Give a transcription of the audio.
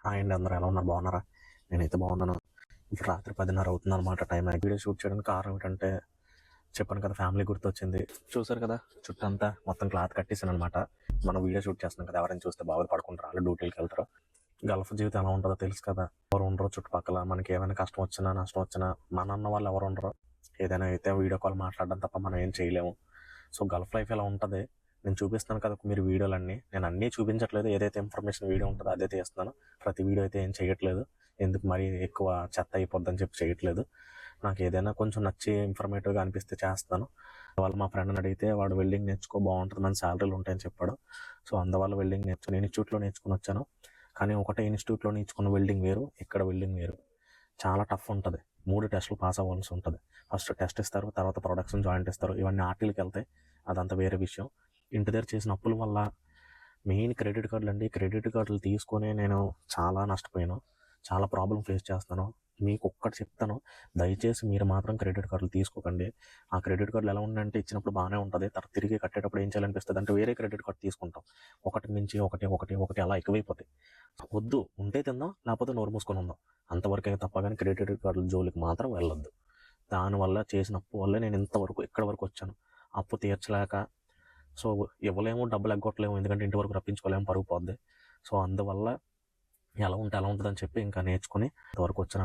Hi అండి, అందరూ ఎలా ఉన్నారు? బాగున్నారా? నేనైతే బాగున్నాను. ఇప్పుడు రాత్రి 10:30 అవుతుంది అనమాట టైం. వీడియో షూట్ చేయడానికి కారణం ఏంటంటే, చెప్పాను కదా, ఫ్యామిలీ గుర్తొచ్చింది. చూసారు కదా, చుట్టంతా మొత్తం క్లాత్ కట్టేసాను అనమాట. మనం వీడియో షూట్ చేస్తున్నాం కదా, ఎవరైనా చూస్తే బాగా పడుకుంటారు, వాళ్ళు డ్యూటీకి వెళ్తారు. గల్ఫ్ జీవితం ఎలా ఉంటుందో తెలుసు కదా. ఎవరు ఉండరు చుట్టుపక్కల. మనకి ఏమైనా కష్టం వచ్చినా నష్టం వచ్చినా మన అన్న వాళ్ళు ఎవరు ఉండరు. ఏదైనా అయితే వీడియో కాల్ మాట్లాడడం తప్ప మనం ఏం చేయలేము. సో గల్ఫ్ లైఫ్ ఎలా ఉంటుంది నేను చూపిస్తాను కదా మీరు వీడియోలన్నీ. నేను అన్నీ చూపించట్లేదు, ఏదైతే ఇన్ఫర్మేషన్ వీడియో ఉంటుందో అదే తీస్తున్నాను. ప్రతి వీడియో అయితే ఏం చేయట్లేదు, ఎందుకు మరీ ఎక్కువ చెత్త అయిపోద్దని చెప్పి చేయట్లేదు. నాకు ఏదైనా కొంచెం నచ్చి ఇన్ఫర్మేటివ్గా అనిపిస్తే చేస్తాను. వాళ్ళు మా ఫ్రెండ్ని అడిగితే వాడు వెల్డింగ్ నేర్చుకో, బాగుంటుంది, మన శాలరీలు ఉంటాయని చెప్పాడు. సో అందువల్ల వెల్డింగ్ నేర్చుకుని ఇన్స్టిట్యూట్లో నేర్చుకుని వచ్చాను. కానీ ఒకటే ఇన్స్టిట్యూట్లో నేర్చుకున్న వెల్డింగ్ వేరు, ఇక్కడ వెల్డింగ్ వేరు. చాలా టఫ్ ఉంటుంది. 3 టెస్టులు పాస్ అవ్వాల్సి ఉంటుంది. ఫస్ట్ టెస్ట్ ఇస్తారు, తర్వాత ప్రొడక్షన్ జాయింట్ ఇస్తారు. ఇవన్నీ ఆర్టీలకు వెళ్తాయి, అదంతా వేరే విషయం. ఇంటి దగ్గర చేసిన అప్పుల వల్ల మెయిన్ క్రెడిట్ కార్డులు అండి. క్రెడిట్ కార్డులు తీసుకొని నేను చాలా నష్టపోయాను, చాలా ప్రాబ్లం ఫేస్ చేస్తాను. మీకు ఒక్కటి చెప్తాను, దయచేసి మీరు మాత్రం క్రెడిట్ కార్డులు తీసుకోకండి. ఆ క్రెడిట్ కార్డులు ఎలా ఉందంటే ఇచ్చినప్పుడు బాగానే ఉంటుంది, తర్వాత తిరిగి కట్టేటప్పుడు ఏం చేయాలనిపిస్తుంది అంటే వేరే క్రెడిట్ కార్డు తీసుకుంటాం. ఒకటి నుంచి ఒకటి ఒకటి ఒకటి అలా ఎక్కువైపోతాయి. వద్దు, ఉంటే తిందాం, లేకపోతే నోరు మూసుకొని ఉందాం, అంతవరకే తప్ప. కానీ క్రెడిట్ కార్డుల జోలికి మాత్రం వెళ్ళొద్దు. దానివల్ల చేసిన అప్పు వల్లే నేను ఇంతవరకు ఇక్కడ వరకు వచ్చాను. అప్పు తీర్చలేక, సో ఇవ్వలేము, డబ్బులు ఎగ్గొట్టలేము, ఎందుకంటే ఇంటి వరకు రప్పించుకోలేము, పరుగు పోద్ది. సో అందువల్ల ఎలా ఉంటే అలా ఉంటుందని చెప్పి ఇంకా నేర్చుకుని ఇంతవరకు వచ్చాను.